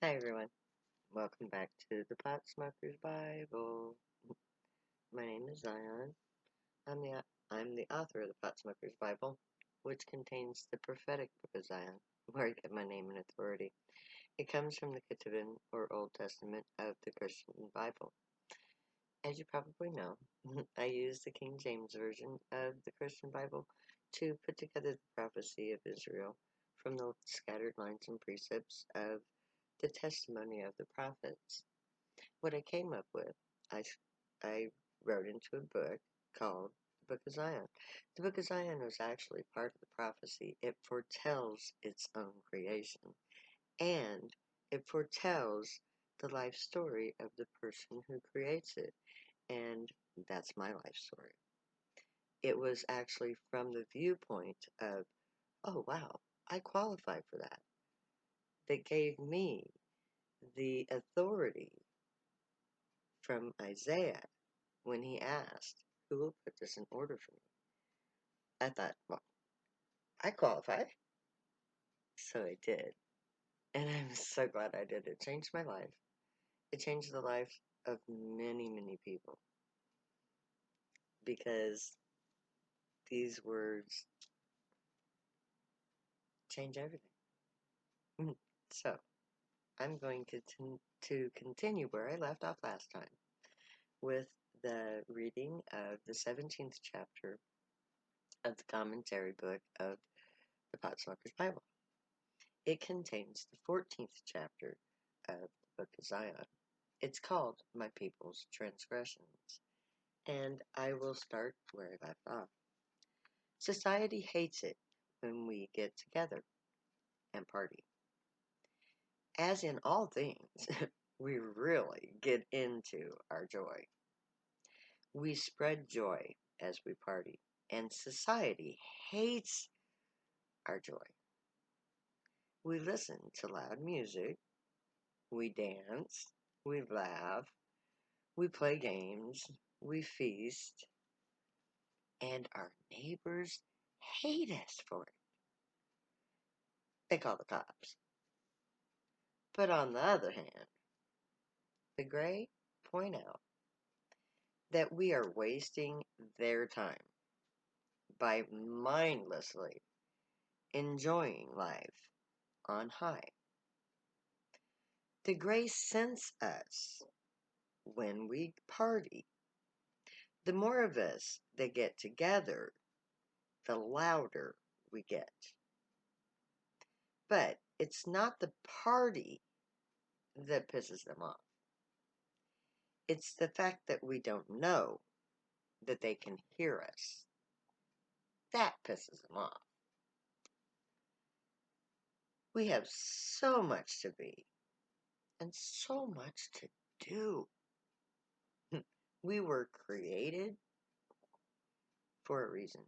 Hi everyone. Welcome back to the Pot Smoker's Bible. My name is Zion. I'm the author of the Pot Smoker's Bible, which contains the prophetic book of Zion, where I get my name and authority. It comes from the Ketuvim, or Old Testament, of the Christian Bible. As you probably know, I use the King James Version of the Christian Bible to put together the prophecy of Israel from the scattered lines and precepts of the testimony of the prophets. What I came up with, I, I wrote into a book called the Book of Zion. The Book of Zion was actually part of the prophecy. It foretells its own creation, and it foretells the life story of the person who creates it, and that's my life story. It was actually from the viewpoint of, oh wow, I qualify for that. That gave me the authority from Isaiah when he asked, who will put this in order for me? I thought, well, I qualify. So I did. And I'm so glad I did. It changed my life. It changed the life of many, many people. Because these words change everything. So, I'm going to continue where I left off last time with the reading of the 17th chapter of the commentary book of the Potsmoker's Bible. It contains the 14th chapter of the Book of Zion. It's called My People's Transgressions, and I will start where I left off. Society hates it when we get together and party. As in all things, we really get into our joy. We spread joy as we party, and society hates our joy. We listen to loud music, we dance, we laugh, we play games, we feast, and our neighbors hate us for it. They call the cops. But on the other hand, the Gray point out that we are wasting their time by mindlessly enjoying life on high. The Gray sense us when we party. The more of us that get together, the louder we get. But it's not the party that pisses them off. It's the fact that we don't know that they can hear us. That pisses them off. We have so much to be and so much to do. We were created for a reason.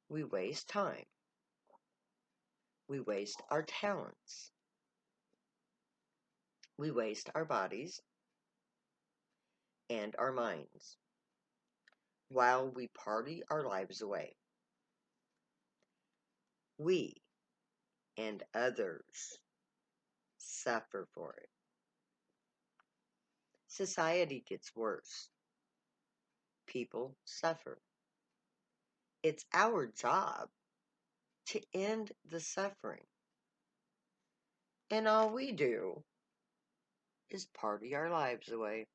We waste time. We waste our talents. We waste our bodies and our minds while we party our lives away. We and others suffer for it. Society gets worse. People suffer. It's our job to end the suffering. And all we do is party our lives away.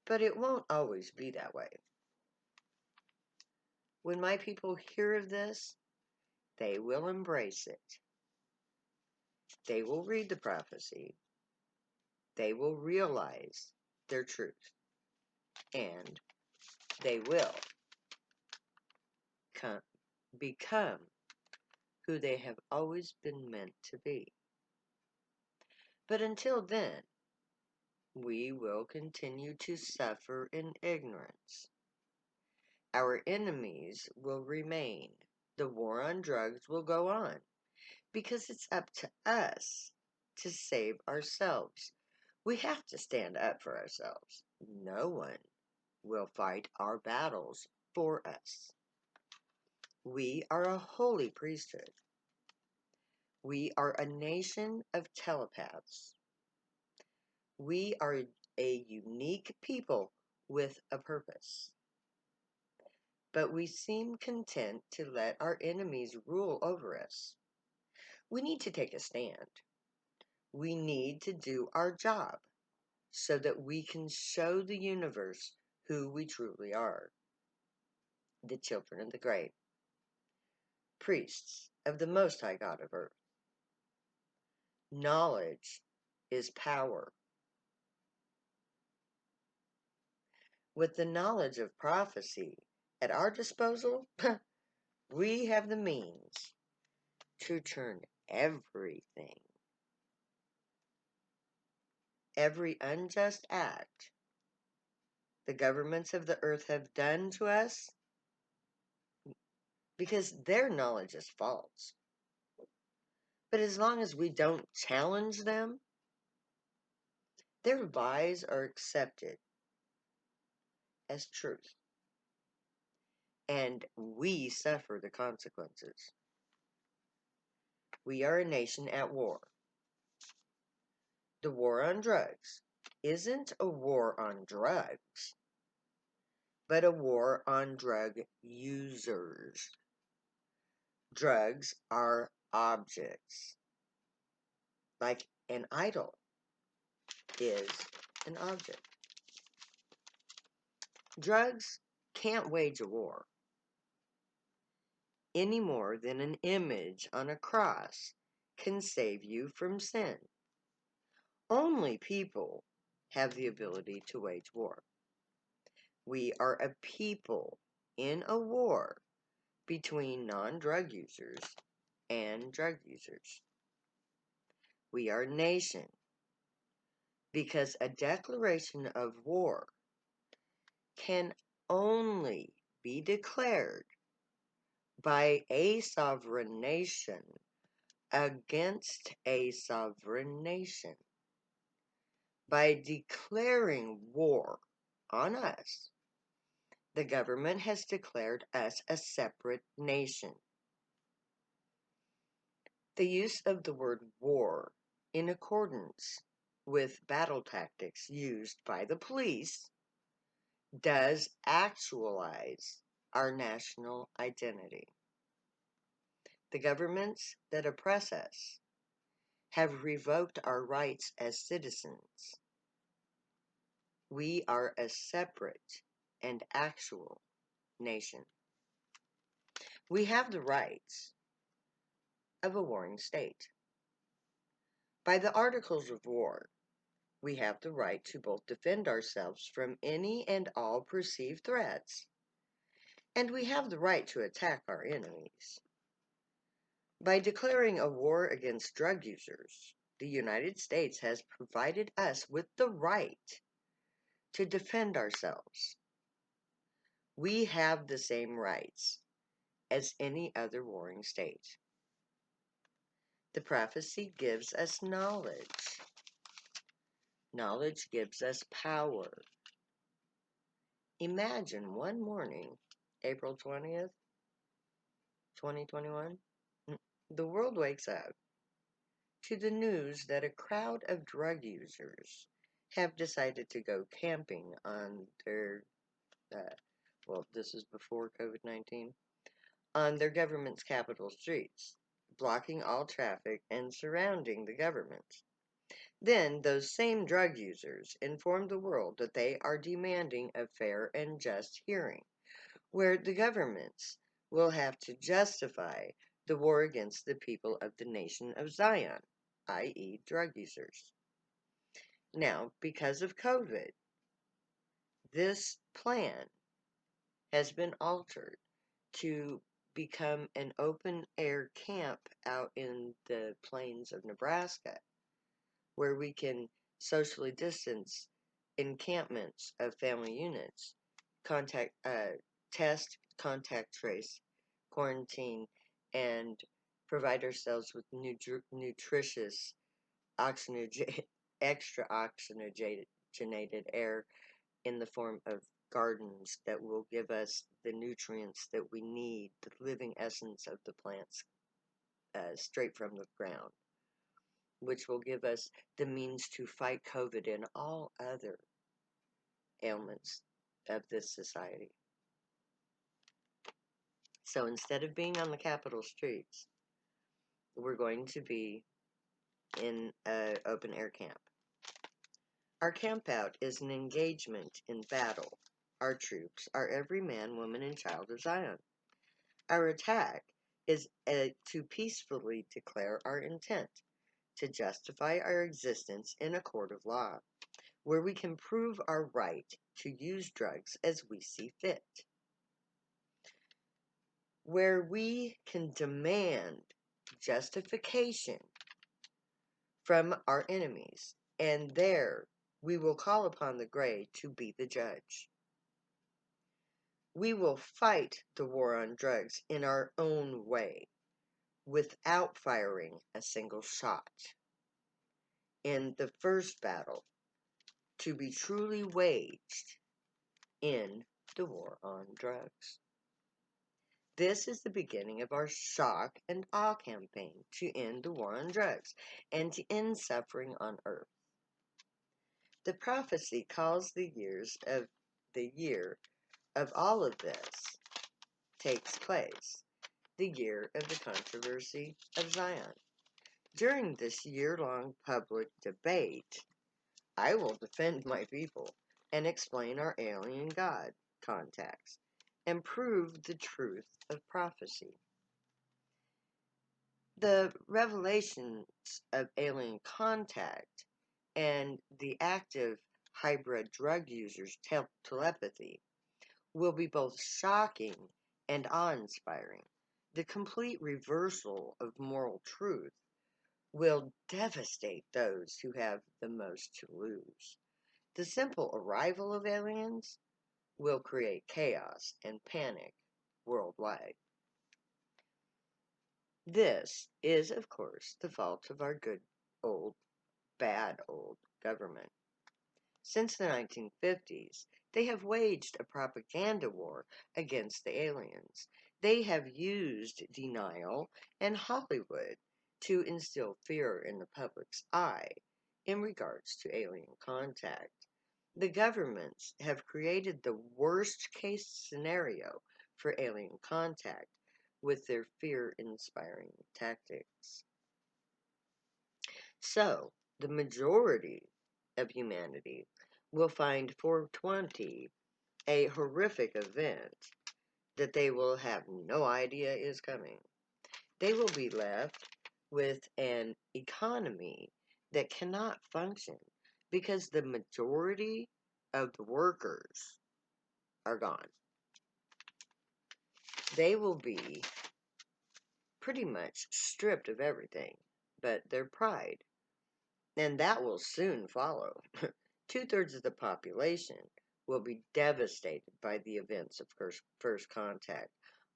But it won't always be that way. When my people hear of this, they will embrace it. They will read the prophecy. They will realize their truth. And they will become who they have always been meant to be. But until then, we will continue to suffer in ignorance. Our enemies will remain. The war on drugs will go on because it's up to us to save ourselves. We have to stand up for ourselves. No one will fight our battles for us. We are a holy priesthood. We are a nation of telepaths. We are a unique people with a purpose. But we seem content to let our enemies rule over us. We need to take a stand. We need to do our job so that we can show the universe who we truly are. The children of the great, priests of the Most High God of earth. Knowledge is power. With the knowledge of prophecy at our disposal, we have the means to turn everything, every unjust act the governments of the earth have done to us, because their knowledge is false. But as long as we don't challenge them, their lies are accepted as truth, and we suffer the consequences. We are a nation at war. The war on drugs isn't a war on drugs, but a war on drug users. Drugs are objects, like an idol is an object. Drugs can't wage a war any more than an image on a cross can save you from sin. Only people have the ability to wage war. We are a people in a war between non-drug users and drug users. We are a nation because a declaration of war can only be declared by a sovereign nation against a sovereign nation. By declaring war on us, the government has declared us a separate nation. The use of the word war in accordance with battle tactics used by the police does actualize our national identity. The governments that oppress us have revoked our rights as citizens. We are a separate and actual nation. We have the rights of a warring state. By the Articles of War, we have the right to both defend ourselves from any and all perceived threats, and we have the right to attack our enemies. By declaring a war against drug users, the United States has provided us with the right to defend ourselves. We have the same rights as any other warring state. The prophecy gives us knowledge. Knowledge gives us power. Imagine one morning, April 20th, 2021, the world wakes up to the news that a crowd of drug users have decided to go camping on their, this is before COVID-19, on their government's capital streets, blocking all traffic and surrounding the government. Then those same drug users inform the world that they are demanding a fair and just hearing, where the governments will have to justify the war against the people of the nation of Zion, i.e., drug users. Now, because of COVID, this plan has been altered to become an open-air camp out in the plains of Nebraska, where we can socially distance encampments of family units, test, contact trace, quarantine, and provide ourselves with nutritious, extra oxygenated air in the form of gardens that will give us the nutrients that we need, the living essence of the plants straight from the ground, which will give us the means to fight COVID and all other ailments of this society. So instead of being on the Capitol streets, we're going to be in an open air camp. Our campout is an engagement in battle. Our troops are every man, woman, and child of Zion. Our attack is to peacefully declare our intent, to justify our existence in a court of law, where we can prove our right to use drugs as we see fit, where we can demand justification from our enemies, and there we will call upon the gray to be the judge. We will fight the war on drugs in our own way, without firing a single shot. In the first battle to be truly waged in the war on drugs. This is the beginning of our shock and awe campaign to end the war on drugs and to end suffering on earth. The prophecy calls the year of all of this takes place, the year of the controversy of Zion. During this year-long public debate, I will defend my people and explain our alien God contacts and prove the truth of prophecy. The revelations of alien contact and the active hybrid drug users' telepathy will be both shocking and awe-inspiring. The complete reversal of moral truth will devastate those who have the most to lose. The simple arrival of aliens will create chaos and panic worldwide. This is, of course, the fault of our good old, bad old government. Since the 1950s, they have waged a propaganda war against the aliens. They have used denial and Hollywood to instill fear in the public's eye in regards to alien contact. The governments have created the worst case scenario for alien contact with their fear-inspiring tactics. So, the majority of humanity will find 420 a horrific event that they will have no idea is coming. They will be left with an economy that cannot function because the majority of the workers are gone. They will be pretty much stripped of everything but their pride, and that will soon follow. Two-thirds of the population will be devastated by the events of first contact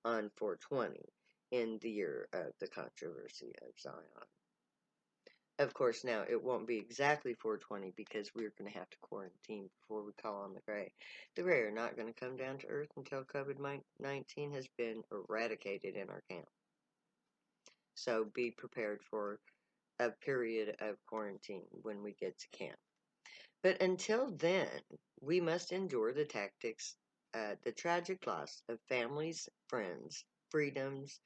on 420 in the year of the controversy of Zion. Of course, now it won't be exactly 420 because we're going to have to quarantine before we call on the gray. The gray are not going to come down to earth until COVID-19 has been eradicated in our camp. So be prepared for a period of quarantine when we get to camp. But until then, we must endure the tactics, the tragic loss of families, friends, freedoms,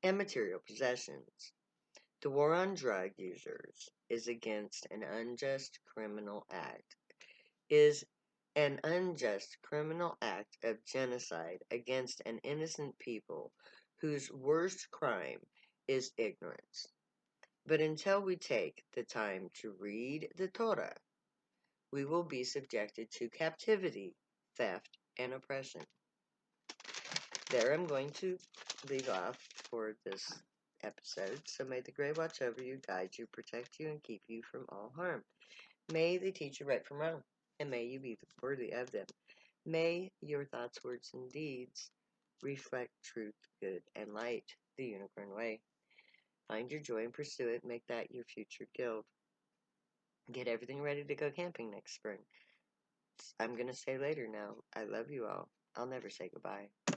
and material possessions. The war on drug users is against an unjust criminal act, is an unjust criminal act of genocide against an innocent people whose worst crime is ignorance. But until we take the time to read the Torah, we will be subjected to captivity, theft, and oppression. There I'm going to leave off for this episode. So may the gray watch over you, guide you, protect you, and keep you from all harm. May they teach you right from wrong, and may you be worthy of them. May your thoughts, words, and deeds reflect truth, good, and light, the unicorn way. Find your joy and pursue it. Make that your future guild. Get everything ready to go camping next spring. I'm gonna say later now. I love you all. I'll never say goodbye.